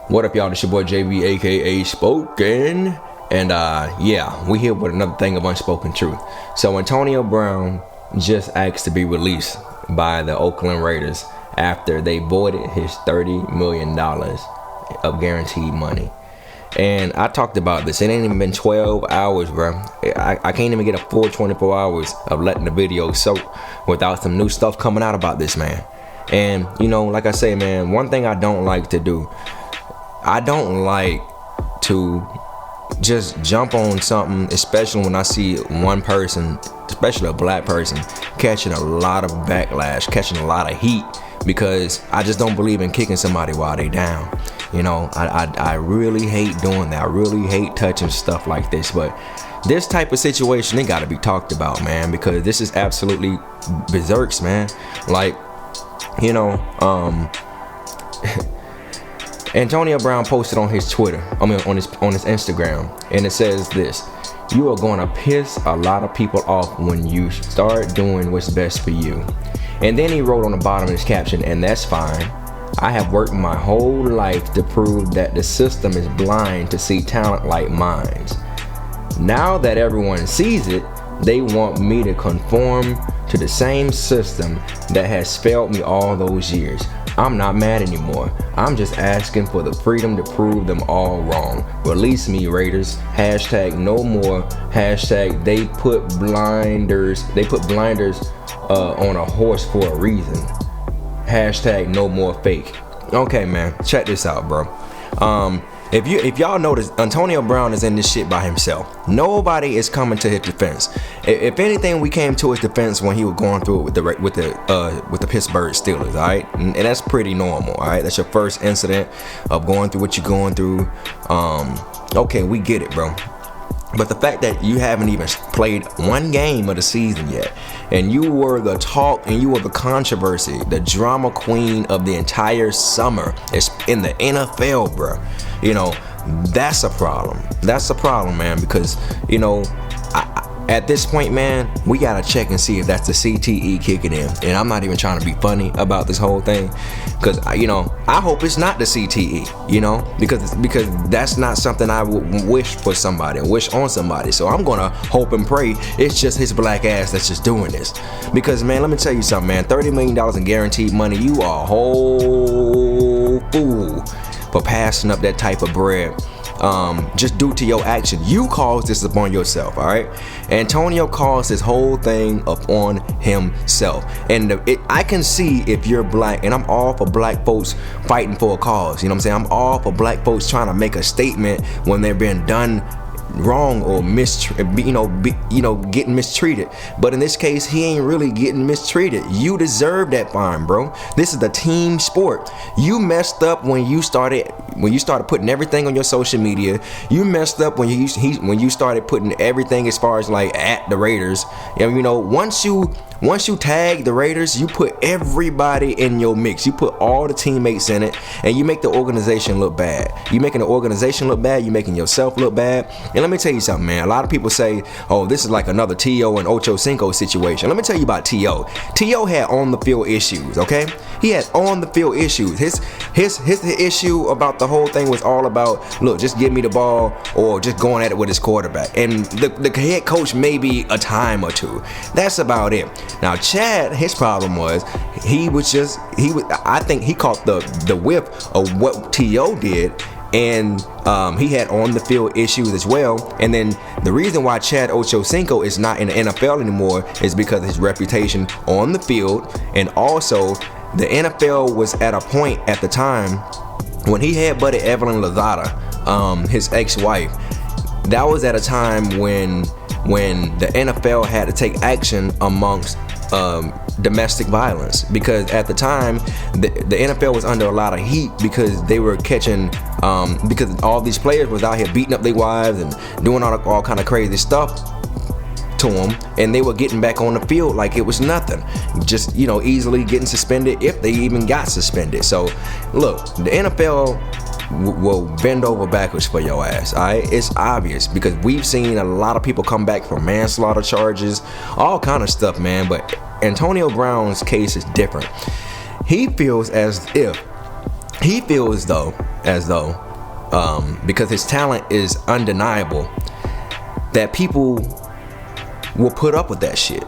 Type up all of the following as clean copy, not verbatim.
What up, y'all? It's your boy JB, aka Spoken. And yeah, we here with another thing of unspoken truth. So Antonio Brown just asked to be released by the Oakland Raiders after they voided his $30 million of guaranteed money. And I talked about this. It ain't even been 12 hours, bro. I can't even get a full 24 hours of letting the video soak without some new stuff coming out about this man. And, you know, like I say, man, one thing I don't like to do, I don't like to just jump on something, especially when I see one person, especially a black person, catching a lot of backlash, catching a lot of heat, because I just don't believe in kicking somebody while they down. You know, I really hate doing that. I really hate touching stuff like this. But this type of situation, it got to be talked about, man, because this is absolutely berserks, man. Like, you know, Antonio Brown posted on his Twitter, on his Instagram, and it says this: "You are going to piss a lot of people off when you start doing what's best for you." And then he wrote on the bottom of his caption, "And that's fine. I have worked my whole life to prove that the system is blind to see talent like mine. Now that everyone sees it, they want me to conform to the same system that has failed me all those years. I'm not mad anymore. I'm just asking for the freedom to prove them all wrong. Release me, Raiders. Hashtag no more. Hashtag they put blinders on a horse for a reason. Hashtag no more fake." Okay, man, check this out, bro. If y'all notice, Antonio Brown is in this shit by himself. Nobody is coming to his defense. If anything, we came to his defense when he was going through it with the Pittsburgh Steelers, all right, and that's pretty normal, all right. That's your first incident of going through what you're going through. Okay, we get it, bro. But the fact that you haven't even played one game of the season yet, and you were the talk and you were the controversy, the drama queen of the entire summer, it's in the NFL, bro. You know, that's a problem. That's a problem, man, because, you know, at this point, man, we gotta check and see if that's the CTE kicking in. And I'm not even trying to be funny about this whole thing, because, you know, I hope it's not the CTE, you know, because that's not something I would wish for somebody, wish on somebody. So I'm gonna hope and pray it's just his black ass that's just doing this. Because, man, let me tell you something, man, $30 million in guaranteed money, you are a whole fool for passing up that type of bread. Just due to your action. You caused this upon yourself, all right? Antonio caused this whole thing upon himself. And I can see if you're black, and I'm all for black folks fighting for a cause. You know what I'm saying? I'm all for black folks trying to make a statement when they're being done wrong or getting mistreated. But in this case, he ain't really getting mistreated. You deserve that fine, bro. This is a team sport. You messed up when you started putting everything on your social media. You messed up when you started putting everything as far as like at the Raiders. And, you know, once you tag the Raiders, you put everybody in your mix. You put all the teammates in it, and you make the organization look bad. You making the organization look bad. You making yourself look bad. And let me tell you something, man. A lot of people say, "Oh, this is like another T.O. and Ocho Cinco situation." Let me tell you about T.O. T.O. had on the field issues. Okay, he had on the field issues. His issue about the whole thing was all about, look, just give me the ball or just going at it with his quarterback. And the head coach maybe a time or two. That's about it. Now Chad, his problem was I think he caught the whiff of what T.O. did, and he had on the field issues as well. And then the reason why Chad Ochocinco is not in the NFL anymore is because of his reputation on the field. And also the NFL was at a point at the time when he had buddy Evelyn Lozada, his ex-wife. That was at a time when the NFL had to take action amongst domestic violence, because at the time the NFL was under a lot of heat because they were catching because all these players was out here beating up their wives and doing all kind of crazy stuff to them, and they were getting back on the field like it was nothing, just, you know, easily getting suspended if they even got suspended. So look, the NFL will bend over backwards for your ass, alright? It's obvious, because we've seen a lot of people come back from manslaughter charges, all kind of stuff, man. But Antonio Brown's case is different. He feels though, as though, because his talent is undeniable, that people will put up with that shit.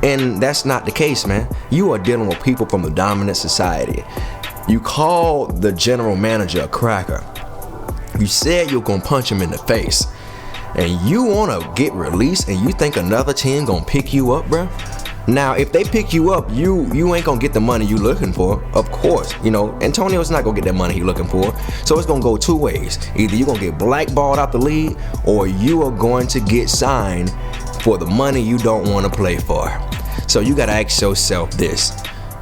And that's not the case, man. You are dealing with people from the dominant society. You called the general manager a cracker. You said you're gonna punch him in the face. And you wanna get released and you think another team gonna pick you up, bro? Now, if they pick you up, you ain't gonna get the money you looking for, of course. You know, Antonio's not gonna get that money he looking for. So it's gonna go two ways. Either you're gonna get blackballed out the league, or you are going to get signed for the money you don't want to play for. So you gotta ask yourself this: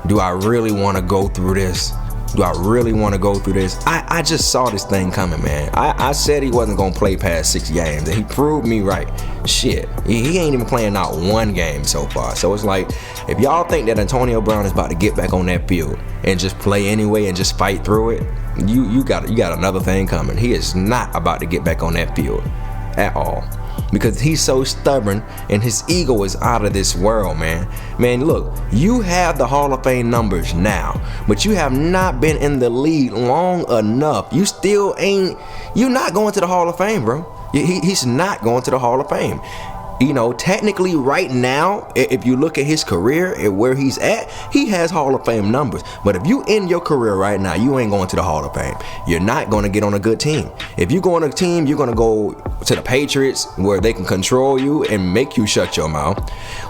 do I really want to go through this? Do I really want to go through this? I just saw this thing coming, man. I said he wasn't going to play past 6 games, and he proved me right. Shit, he ain't even playing not one game so far. So it's like, if y'all think that Antonio Brown is about to get back on that field and just play anyway and just fight through it, you got another thing coming. He is not about to get back on that field at all. Because he's so stubborn and his ego is out of this world, man. Man, look, you have the Hall of Fame numbers now, but you have not been in the league long enough. You're not going to the Hall of Fame, bro. He's not going to the Hall of Fame. You know, technically right now, if you look at his career and where he's at, he has Hall of Fame numbers. But if you end your career right now, you ain't going to the Hall of Fame. You're not going to get on a good team. If you go on a team, you're going to go to the Patriots, where they can control you and make you shut your mouth,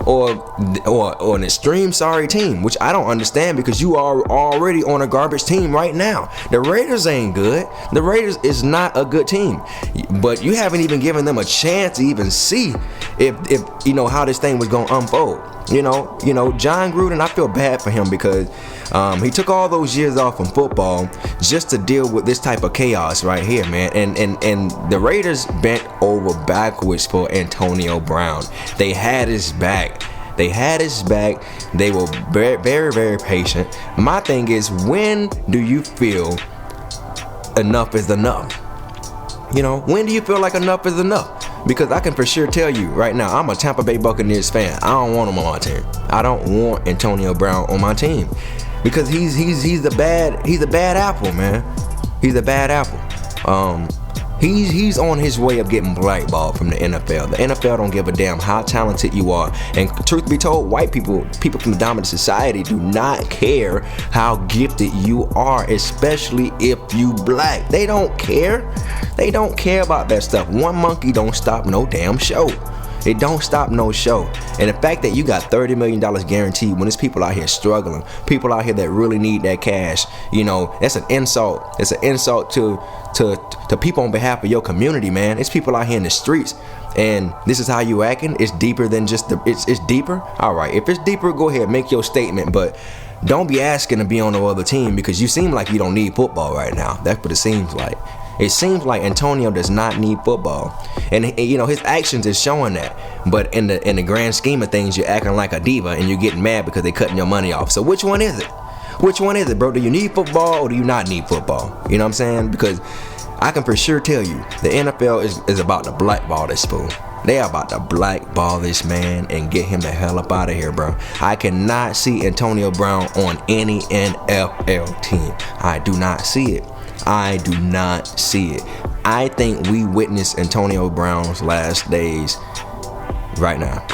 or an extreme sorry team, which I don't understand, because you are already on a garbage team right now. The Raiders ain't good. The Raiders is not a good team, but you haven't even given them a chance to even see if you know how this thing was gonna unfold. You know, John Gruden, I feel bad for him, because he took all those years off from football just to deal with this type of chaos right here, man. And the Raiders bent over backwards for Antonio Brown. They had his back. They were very, very, very patient. My thing is, when do you feel enough is enough? You know, when do you feel like enough is enough? Because I can for sure tell you right now, I'm a Tampa Bay Buccaneers fan. I don't want him on my team. I don't want Antonio Brown on my team, because he's a bad apple, man. He's a bad apple. He's on his way of getting blackballed from the NFL. The NFL don't give a damn how talented you are. And truth be told, white people from the dominant society, do not care how gifted you are, especially if you black. They don't care. They don't care about that stuff. One monkey don't stop no damn show. It don't stop no show. And the fact that you got $30 million guaranteed when there's people out here struggling, people out here that really need that cash, you know, that's an insult. It's an insult to people on behalf of your community, man. It's people out here in the streets, and this is how you acting. It's deeper than just it's deeper. All right, if it's deeper, go ahead, make your statement, but don't be asking to be on no other team, because you seem like you don't need football right now. That's what it seems like. It seems like Antonio does not need football, and you know, his actions is showing that. But in the grand scheme of things, you're acting like a diva, and you're getting mad because they're cutting your money off. So which one is it? Which one is it, bro? Do you need football or do you not need football? You know what I'm saying? Because I can for sure tell you, the NFL is about to blackball this fool. They are about to blackball this man and get him the hell up out of here, bro. I cannot see Antonio Brown on any NFL team. I do not see it. I do not see it. I think we witnessed Antonio Brown's last days right now.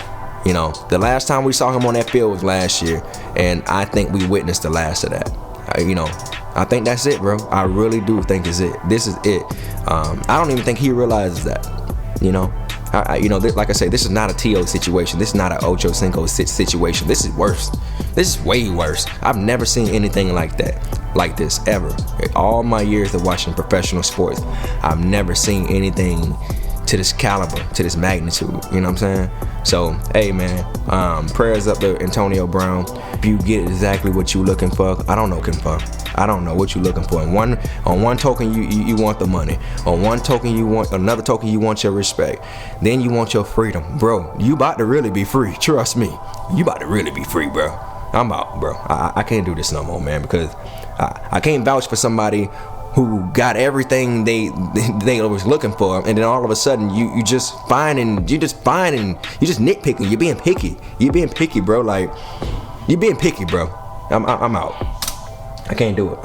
You know, the last time we saw him on that field was last year, and I think we witnessed the last of that. You know, I think that's it, bro. I really do think it's it. This is it. I don't even think he realizes that. You know, like I say, this is not a T.O. situation. This is not an Ocho Cinco situation. This is worse. This is way worse. I've never seen anything like this ever. All my years of watching professional sports, I've never seen anything to this caliber, to this magnitude. You know what I'm saying? So, hey, man, prayers up to Antonio Brown. If you get exactly what you're looking for, I don't know, I don't know what you're looking for. On one token, you want the money. On one token, you want another token. You want your respect. Then you want your freedom, bro. You about to really be free. Trust me, you about to really be free, bro. I'm out, bro. I can't do this no more, man, because I can't vouch for somebody who got everything they was looking for, and then all of a sudden you just nitpicking. You're being picky, bro. Like, you're being picky, bro. I'm out. I can't do it.